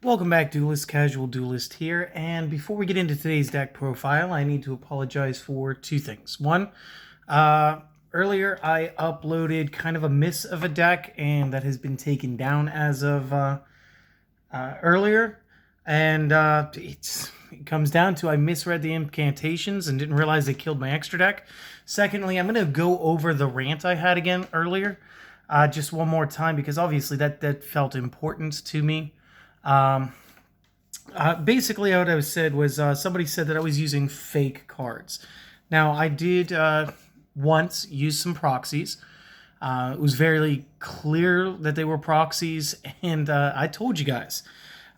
Welcome back, Duelist. Casual Duelist here, and before we get into today's deck profile, I need to apologize for two things. One, earlier I uploaded kind of a miss of a deck, and that has been taken down as of earlier, and it comes down to I misread the incantations and didn't realize they killed my extra deck. Secondly, I'm going to go over the rant I had again earlier, just one more time, because obviously that felt important to me. Basically what I said was somebody said that I was using fake cards. Now, I did once use some proxies. It was very clear that they were proxies, and I told you guys.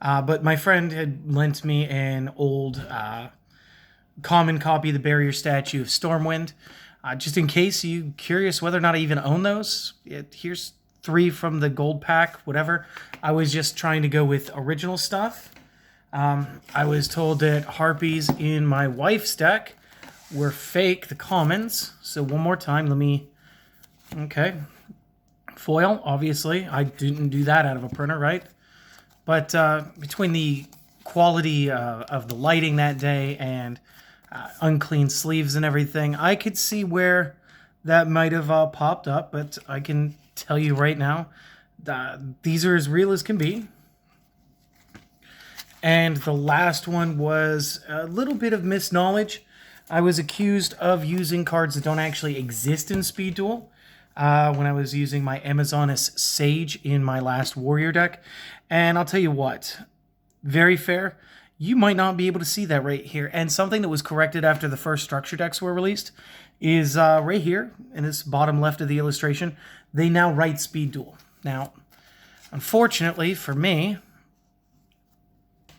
But my friend had lent me an old common copy of the Barrier Statue of Stormwind. Just in case you're curious whether or not I even own those, here's 3 from the gold pack, whatever. I was just trying to go with original stuff. I was told that Harpies in my wife's deck were fake, the commons. So one more time, okay. Foil, obviously. I didn't do that out of a printer, right? But between the quality of the lighting that day and unclean sleeves and everything, I could see where that might have popped up, but I can tell you right now, these are as real as can be. And the last one was a little bit of misknowledge. I was accused of using cards that don't actually exist in Speed Duel when I was using my Amazoness Sage in my last Warrior deck. And I'll tell you what, very fair. You might not be able to see that right here. And something that was corrected after the first structure decks were released is right here in this bottom left of the illustration. They now write Speed Duel. Now, unfortunately for me,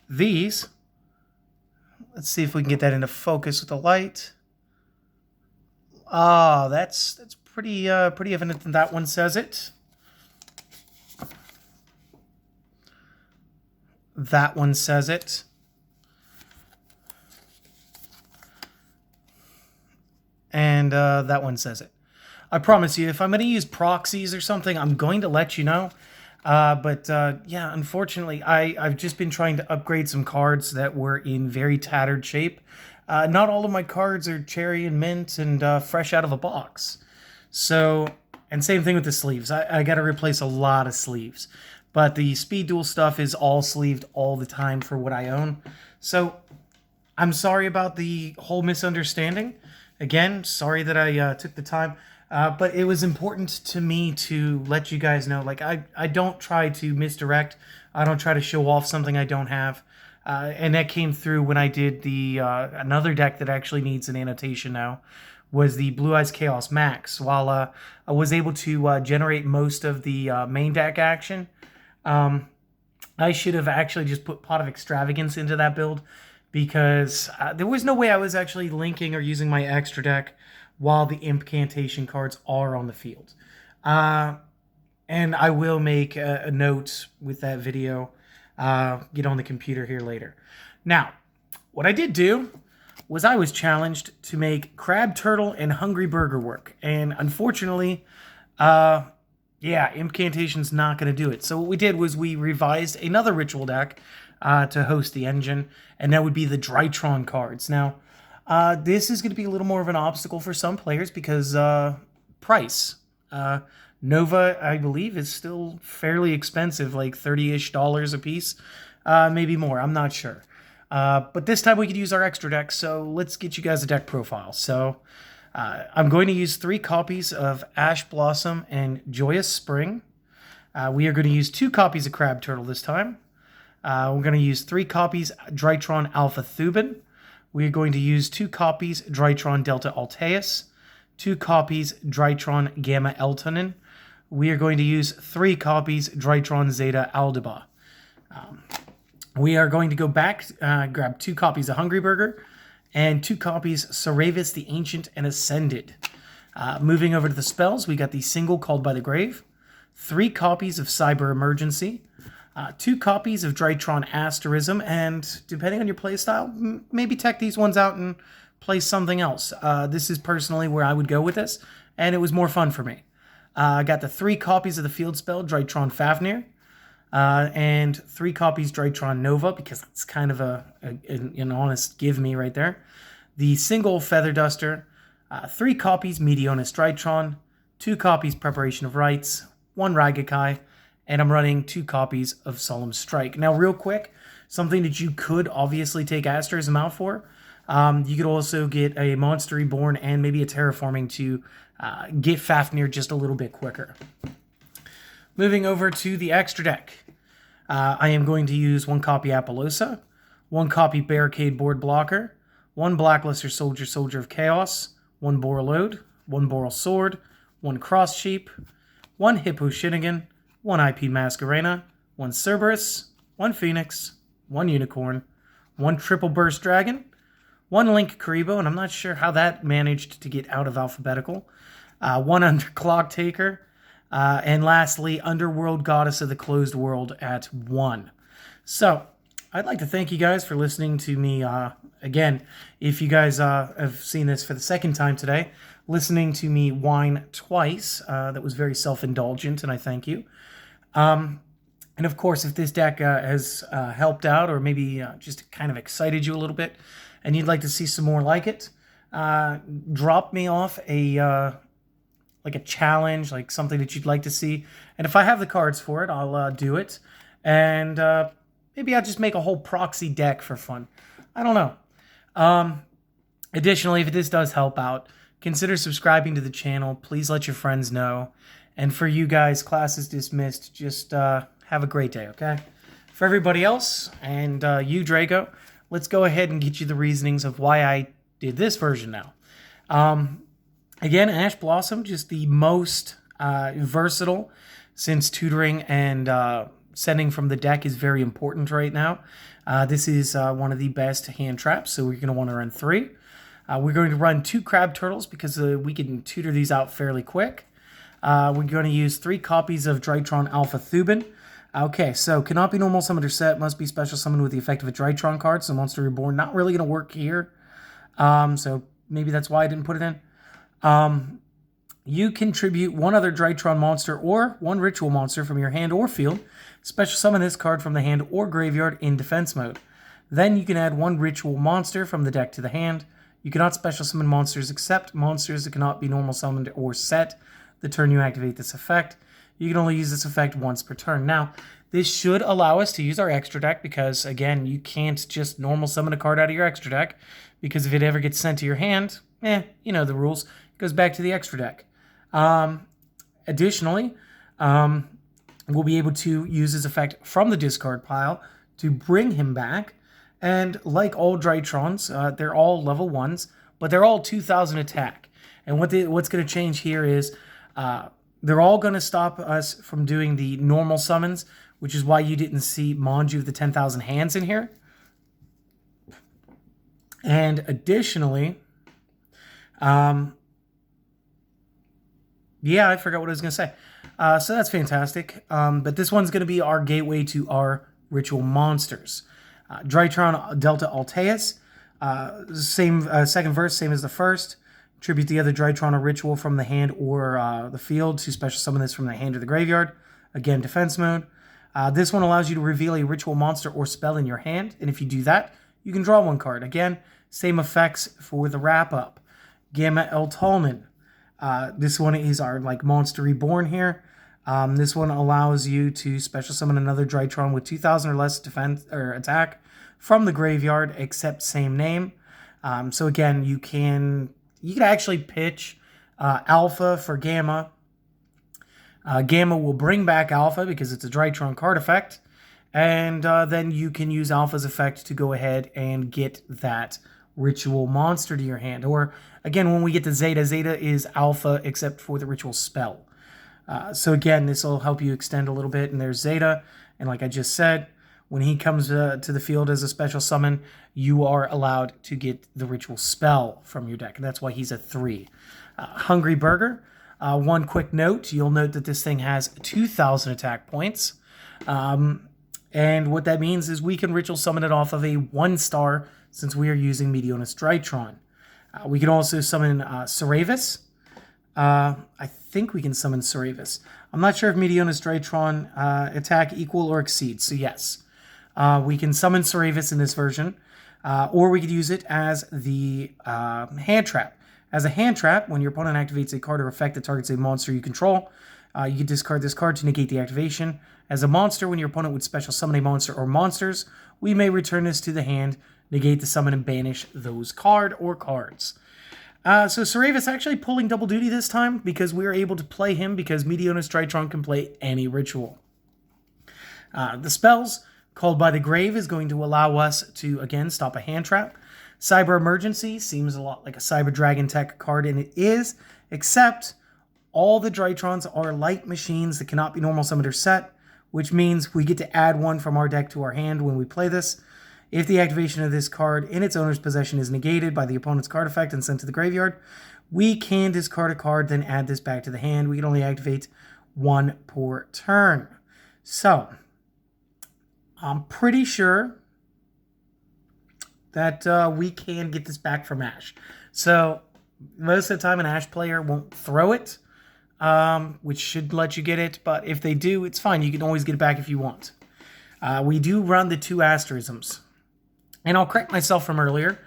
these, let's see if we can get that into focus with the light. That's pretty evident that that one says it. That one says it. And that one says it. I promise you, if I'm going to use proxies or something, I'm going to let you know. Yeah, unfortunately, I've just been trying to upgrade some cards that were in very tattered shape. Not all of my cards are cherry and mint and fresh out of a box. So, and same thing with the sleeves. I got to replace a lot of sleeves. But the Speed Duel stuff is all sleeved all the time for what I own. So, I'm sorry about the whole misunderstanding. Again, sorry that I took the time. But it was important to me to let you guys know, like, I don't try to misdirect. I don't try to show off something I don't have. And that came through when I did the another deck that actually needs an annotation now, was the Blue Eyes Chaos Max. While I was able to generate most of the main deck action, I should have actually just put Pot of Extravagance into that build, because there was no way I was actually linking or using my extra deck while the incantation cards are on the field. And I will make a note with that video, get on the computer here later. Now, what I did do was I was challenged to make Crab Turtle and Hungry Burger work. And unfortunately, yeah, incantation's not going to do it. So what we did was we revised another ritual deck to host the engine, and that would be the Drytron cards. Now, this is going to be a little more of an obstacle for some players because price. Nova, I believe, is still fairly expensive, like $30-ish a piece, maybe more. I'm not sure. But this time we could use our extra deck, so let's get you guys a deck profile. So I'm going to use 3 copies of Ash Blossom and Joyous Spring. We are going to use 2 copies of Crab Turtle this time. We're going to use 3 copies Drytron Alpha Thuban. We're going to use 2 copies Drytron Delta Alteus, 2 copies Drytron Gamma Eltonin. We are going to use 3 copies Drytron Zeta Aldaba. We are going to go back, grab 2 copies of Hungry Burger, and 2 copies Saravis the Ancient and Ascended. Moving over to the spells, we got the single Called by the Grave, 3 copies of Cyber Emergency, 2 copies of Drytron Asterism, and depending on your playstyle, maybe tech these ones out and play something else. This is personally where I would go with this, and it was more fun for me. I got the 3 copies of the field spell Drytron Fafnir, and 3 copies Drytron Nova, because that's kind of an honest give me right there. The single Feather Duster, 3 copies Meteonus Drytron, 2 copies Preparation of Rites, 1 Ragakai, and I'm running 2 copies of Solemn Strike. Now, real quick, something that you could obviously take Asterism out for. You could also get a Monster Reborn and maybe a Terraforming to get Fafnir just a little bit quicker. Moving over to the extra deck. I am going to use 1 copy Apollosa, 1 copy Barricade Board Blocker, 1 Blackluster Soldier, Soldier of Chaos, 1 Borreload, 1 Boral Sword, 1 Cross Sheep, 1 Hippo Shinnigan, 1 IP Masquerena, 1 Cerberus, 1 Phoenix, 1 Unicorn, 1 Triple Burst Dragon, 1 Link Karibo, and I'm not sure how that managed to get out of alphabetical, 1 Underclock Taker, and lastly, Underworld Goddess of the Closed World at 1. So, I'd like to thank you guys for listening to me. Again, if you guys have seen this for the second time today, listening to me whine twice, that was very self-indulgent, and I thank you. And of course, if this deck has helped out or maybe just kind of excited you a little bit and you'd like to see some more like it, drop me off a challenge, like something that you'd like to see. And if I have the cards for it, I'll do it. And maybe I'll just make a whole proxy deck for fun. I don't know. Additionally, if this does help out, consider subscribing to the channel. Please let your friends know. And for you guys, class is dismissed. Just have a great day, okay? For everybody else, and you, Drago, let's go ahead and get you the reasonings of why I did this version now. Again, Ash Blossom, just the most versatile, since tutoring and sending from the deck is very important right now. This is one of the best hand traps, so we're going to want to run 3. We're going to run 2 Crab Turtles because we can tutor these out fairly quick. We're going to use 3 copies of Drytron Alpha Thubin. Okay, so cannot be normal summoned or set, must be special summoned with the effect of a Drytron card, so Monster Reborn, not really going to work here. So maybe that's why I didn't put it in. You contribute 1 other Drytron monster or 1 ritual monster from your hand or field. Special summon this card from the hand or graveyard in defense mode. Then you can add 1 ritual monster from the deck to the hand. You cannot special summon monsters except monsters that cannot be normal summoned or set the turn you activate this effect. You can only use this effect once per turn. Now, this should allow us to use our extra deck because, again, you can't just normal summon a card out of your extra deck because if it ever gets sent to your hand, you know the rules. It goes back to the extra deck. Additionally, we'll be able to use this effect from the discard pile to bring him back. And like all Drytrons, they're all level 1s, but they're all 2,000 attack. And what's going to change here is they're all going to stop us from doing the normal summons, which is why you didn't see Manju of the 10,000 hands in here. And additionally, yeah, I forgot what I was going to say. So that's fantastic. But this one's going to be our gateway to our ritual monsters. Drytron Delta Alteus, same second verse, same as the first. Tribute the other Drytron a ritual from the hand or the field to special summon this from the hand or the graveyard. Again, defense mode. This one allows you to reveal a ritual monster or spell in your hand, and if you do that, you can draw 1 card. Again, same effects for the wrap-up. Gamma El Tallman. This one is our Monster Reborn here. This one allows you to special summon another Drytron with 2,000 or less defense or attack from the graveyard, except same name. So again, you can actually pitch Alpha for Gamma. Gamma will bring back Alpha because it's a Drytron card effect, and then you can use Alpha's effect to go ahead and get that ritual monster to your hand. Or again, when we get to Zeta, Zeta is Alpha except for the ritual spell. So again, this will help you extend a little bit. And there's Zeta, and like I just said, when he comes to the field as a special summon, you are allowed to get the ritual spell from your deck, and that's why he's a 3. Hungry Burger. 1 quick note, you'll note that this thing has 2,000 attack points. And what that means is we can ritual summon it off of a 1-star since we are using Meteonus Drytron. We can also summon Ceravis. I think we can summon Cerevis. I'm not sure if Meteona's Drytron attack equal or exceeds, so yes. We can summon Cerevis in this version, or we could use it as the hand trap. As a hand trap, when your opponent activates a card or effect that targets a monster you control, you can discard this card to negate the activation. As a monster, when your opponent would special summon a monster or monsters, we may return this to the hand, negate the summon, and banish those card or cards. So Cerevis actually pulling double duty this time because we are able to play him because Meteona's Drytron can play any ritual. The spells Called by the Grave is going to allow us to, again, stop a hand trap. Cyber Emergency seems a lot like a Cyber Dragon Tech card, and it is, except all the Drytrons are light machines that cannot be normal summoned or set, which means we get to add one from our deck to our hand when we play this. If the activation of this card in its owner's possession is negated by the opponent's card effect and sent to the graveyard, we can discard a card, then add this back to the hand. We can only activate one per turn. So, I'm pretty sure that we can get this back from Ash. So, most of the time an Ash player won't throw it, which should let you get it, but if they do, it's fine. You can always get it back if you want. We do run the 2 asterisms. And I'll correct myself from earlier.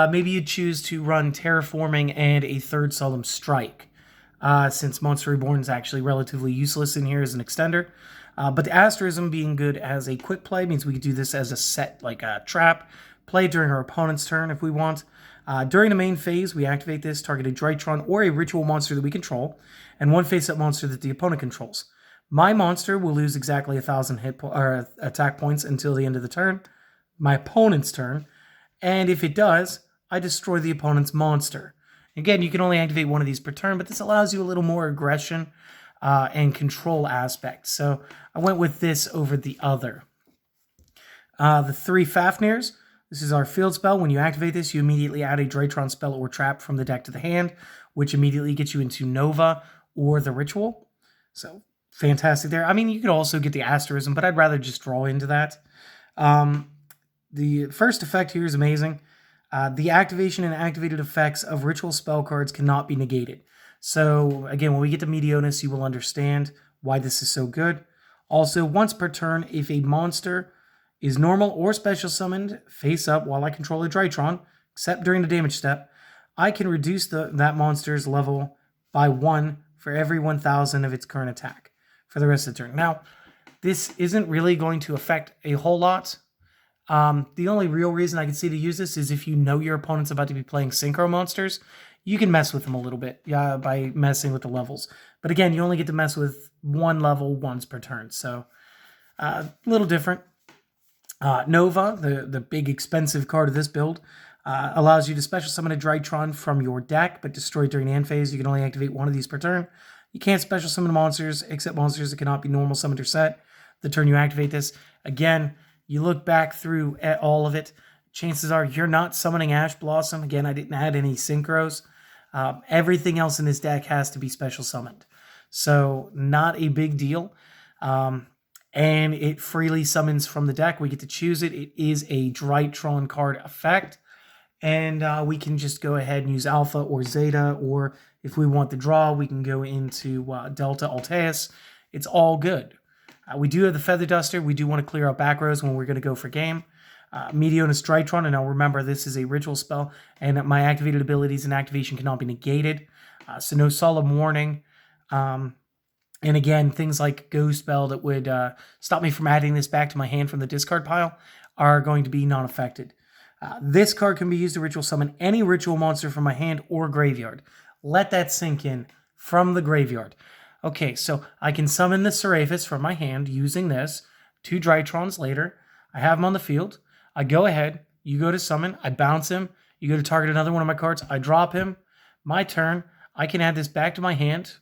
Maybe you'd choose to run Terraforming and a 3rd Solemn Strike, since Monster Reborn is actually relatively useless in here as an extender. But the asterism being good as a quick play means we could do this as a set, like a trap, play during our opponent's turn if we want. During the main phase, we activate this, target a Drytron or a ritual monster that we control, and one face-up monster that the opponent controls. My monster will lose exactly 1,000 attack points until the end of the turn, my opponent's turn, and if it does, I destroy the opponent's monster. Again, you can only activate one of these per turn, but this allows you a little more aggression and control aspect. So I went with this over the other. The 3 Fafnirs. This is our field spell. When you activate this, you immediately add a Drytron spell or trap from the deck to the hand, which immediately gets you into Nova or the Ritual. So fantastic there. I mean, you could also get the Asterism, but I'd rather just draw into that. The first effect here is amazing. The activation and activated effects of ritual spell cards cannot be negated. So, again, when we get to Meteonis, you will understand why this is so good. Also, once per turn, if a monster is normal or special summoned face up while I control a Drytron, except during the damage step, I can reduce that monster's level by 1 for every 1,000 of its current attack for the rest of the turn. Now, this isn't really going to affect a whole lot. The only real reason I can see to use this is if you know your opponent's about to be playing Synchro monsters, you can mess with them a little bit by messing with the levels. But again, you only get to mess with one level once per turn, so a little different. Nova, the big expensive card of this build, allows you to special summon a Drytron from your deck, but destroy during the end phase. You can only activate one of these per turn. You can't special summon monsters, except monsters that cannot be normal summoned or set. The turn you activate this, again, you look back through at all of it, chances are you're not summoning Ash Blossom. Again, I didn't add any Synchros. Everything else in this deck has to be special summoned. So, not a big deal. And it freely summons from the deck. We get to choose it. It is a Drytron card effect. And we can just go ahead and use Alpha or Zeta, or if we want the draw, we can go into Delta Alteus. It's all good. We do have the Feather Duster. We do want to clear out back rows when we're going to go for game. Meteonis Drytron, and now remember, this is a ritual spell, and my activated abilities and activation cannot be negated. So no Solemn Warning. And again, things like Ghost Spell that would stop me from adding this back to my hand from the discard pile are going to be non-affected. This card can be used to ritual summon any ritual monster from my hand or graveyard. Let that sink in from the graveyard. Okay, so I can summon the Serapis from my hand using this. 2 Drytrons later. I have him on the field. I go ahead. You go to summon. I bounce him. You go to target another one of my cards. I drop him. My turn. I can add this back to my hand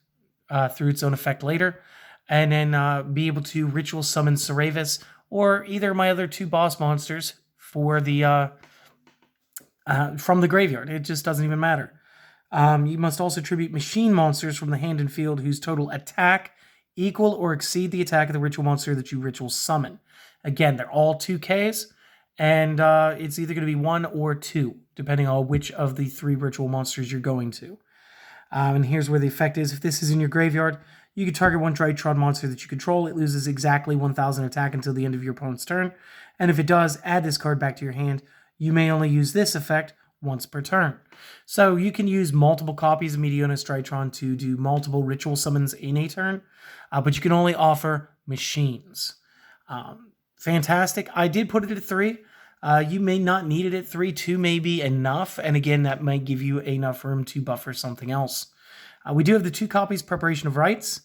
through its own effect later, and then be able to ritual summon Serapis or either of my other 2 boss monsters for the from the graveyard. It just doesn't even matter. You must also tribute machine monsters from the hand and field whose total attack equal or exceed the attack of the ritual monster that you ritual summon. Again, they're all 2Ks, and it's either going to be 1 or 2, depending on which of the 3 ritual monsters you're going to. And here's where the effect is. If this is in your graveyard, you can target one Drytron monster that you control. It loses exactly 1,000 attack until the end of your opponent's turn. And if it does, add this card back to your hand. You may only use this effect once per turn. So you can use multiple copies of Meteonis Drytron to do multiple ritual summons in a turn, but you can only offer machines. Fantastic. I did put it at 3. You may not need it at 3. 2 may be enough, and again, that might give you enough room to buffer something else. We do have the 2 copies Preparation of Rites.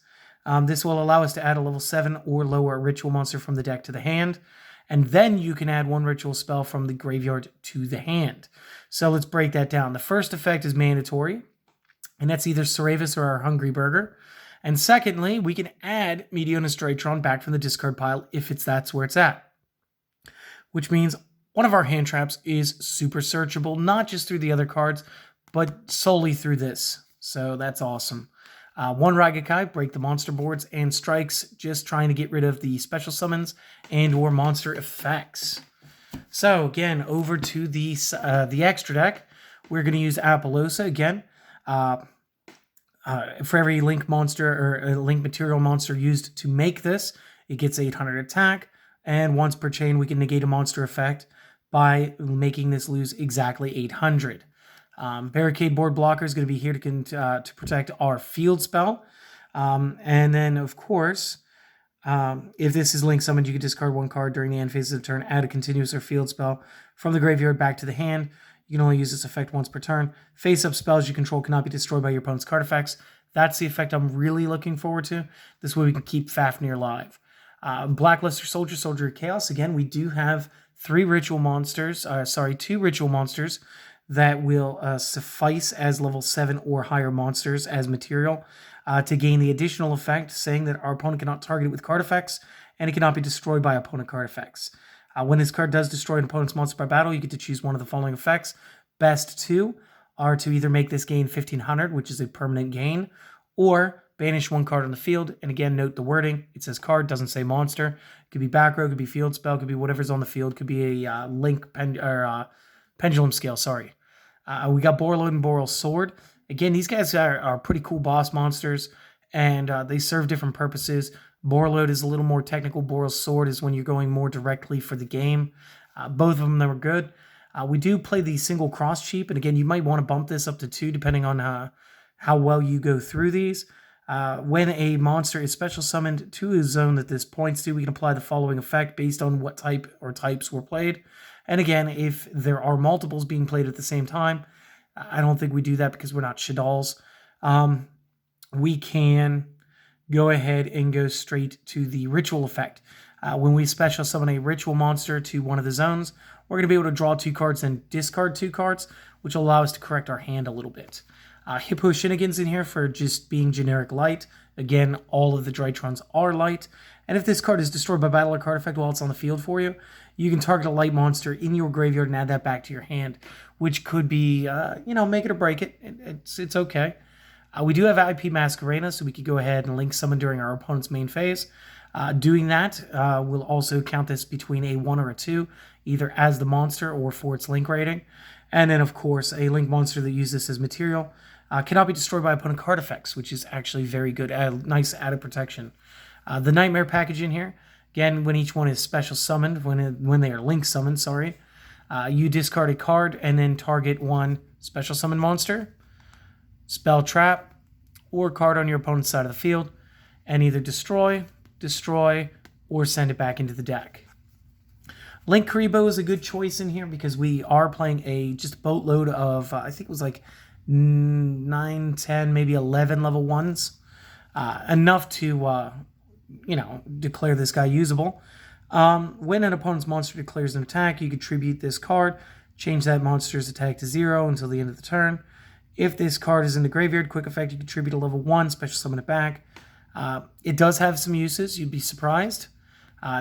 This will allow us to add a level 7 or lower ritual monster from the deck to the hand, and then you can add 1 ritual spell from the graveyard to the hand. So let's break that down. The first effect is mandatory, and that's either Cerevis or our Hungry Burger. And secondly, we can add Meteonis Drytron back from the discard pile if that's where it's at. Which means one of our hand traps is super searchable, not just through the other cards, but solely through this. So that's awesome. 1 Ragakai, break the monster boards, and strikes, just trying to get rid of the special summons and or monster effects. So again, over to the extra deck. We're going to use Apollosa again. For every link monster or link material monster used to make this, it gets 800 attack. And once per chain, we can negate a monster effect by making this lose exactly 800. Barricade Board Blocker is going to be here to protect our field spell. And then, of course, if this is link summoned, you can discard 1 card during the end phase of the turn, add a continuous or field spell from the graveyard back to the hand. You can only use this effect once per turn. Face-up spells you control cannot be destroyed by your opponent's card effects. That's the effect I'm really looking forward to. This way we can keep Fafnir alive. Blackluster Soldier, Soldier of Chaos. Again, we do have 2 ritual monsters that will suffice as level 7 or higher monsters as material to gain the additional effect, saying that our opponent cannot target it with card effects, and it cannot be destroyed by opponent card effects. When this card does destroy an opponent's monster by battle, you get to choose one of the following effects. Best 2 are to either make this gain 1,500, which is a permanent gain, or banish 1 card on the field. And again, note the wording. It says card, doesn't say monster. It could be back row, could be field spell, could be whatever's on the field, could be a pendulum scale, sorry. We got Borreload and Boral Sword. Again, these guys are pretty cool boss monsters, and they serve different purposes. Borreload is a little more technical. Boral Sword is when you're going more directly for the game. Both of them are good. We do play the single cross cheap, and again, you might want to bump this up to 2 depending on how well you go through these. When a monster is special summoned to a zone that this points to, we can apply the following effect based on what type or types were played. And again, if there are multiples being played at the same time, I don't think we do that because we're not Shaddolls. We can go ahead and go straight to the ritual effect. When we special summon a ritual monster to one of the zones, we're going to be able to draw 2 cards and discard 2 cards, which will allow us to correct our hand a little bit. Hippo Shinnigan's in here for just being generic light. Again, all of the Drytrons are light. And if this card is destroyed by battle or card effect while it's on the field for you, you can target a light monster in your graveyard and add that back to your hand, which could be, make it or break it. It's okay. We do have IP Masquerena, so we could go ahead and link summon during our opponent's main phase. Doing that will also count this between a 1 or a 2, either as the monster or for its link rating. And then, of course, a link monster that uses this as material cannot be destroyed by opponent card effects, which is actually very good. Nice added protection. The Nightmare package in here, again, when each one is special summoned, when they are link summoned, you discard a card and then target 1 special summon monster, spell trap, or card on your opponent's side of the field, and either destroy, or send it back into the deck. Link Karibo is a good choice in here because we are playing just a boatload of, I think it was like 9, 10, maybe 11 level 1s. Enough to, declare this guy usable. When an opponent's monster declares an attack, you contribute this card, change that monster's attack to 0 until the end of the turn. If this card is in the graveyard, quick effect, you contribute a level 1, special summon it back. It does have some uses, you'd be surprised.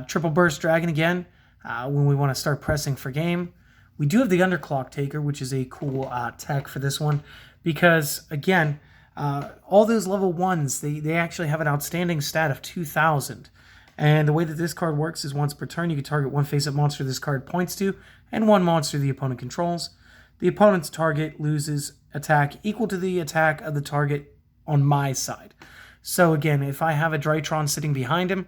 Triple Burst Dragon again, when we want to start pressing for game. We do have the Underclock Taker, which is a cool tech for this one, because, again, all those level 1s, they actually have an outstanding stat of 2,000. And the way that this card works is once per turn, you can target 1 face-up monster this card points to, and 1 monster the opponent controls. the opponent's target loses attack equal to the attack of the target on my side. So again, if I have a Drytron sitting behind him,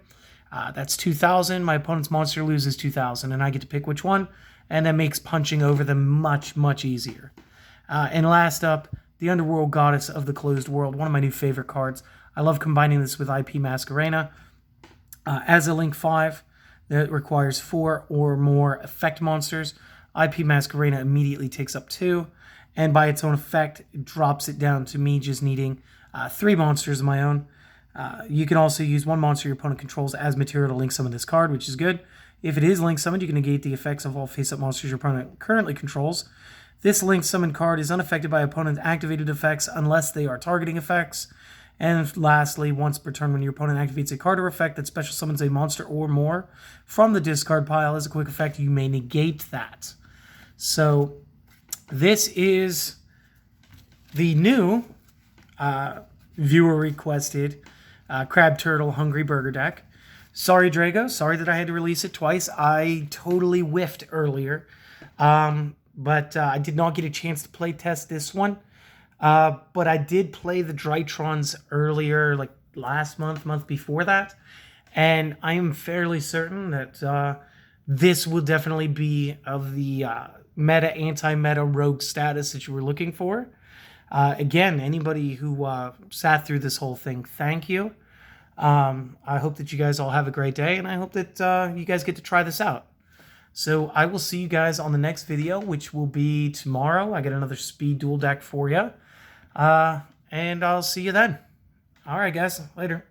that's 2,000. My opponent's monster loses 2,000, and I get to pick which one, and that makes punching over them much, much easier. And last up, the Underworld Goddess of the Closed World, one of my new favorite cards. I love combining this with IP Masquerena. As a Link 5 that requires 4 or more effect monsters, IP Masquerena immediately takes up 2, and by its own effect, it drops it down to me just needing 3 monsters of my own. You can also use 1 monster your opponent controls as material to link summon this card, which is good. If it is link summoned, you can negate the effects of all face-up monsters your opponent currently controls. This link summon card is unaffected by opponent's activated effects unless they are targeting effects. And lastly, once per turn, when your opponent activates a card or effect that special summons a monster or more from the discard pile as a quick effect, you may negate that. So this is the new viewer-requested Crab Turtle Hungry Burger deck. Sorry, Drago. Sorry that I had to release it twice. I totally whiffed earlier. But I did not get a chance to play test this one. But I did play the Drytrons earlier, like last month before that. And I am fairly certain that this will definitely be of the meta, anti-meta rogue status that you were looking for. Again, anybody who sat through this whole thing, thank you. I hope that you guys all have a great day, and I hope that you guys get to try this out. So I will see you guys on the next video, which will be tomorrow. I got another speed duel deck for you. And I'll see you then. All right, guys. Later.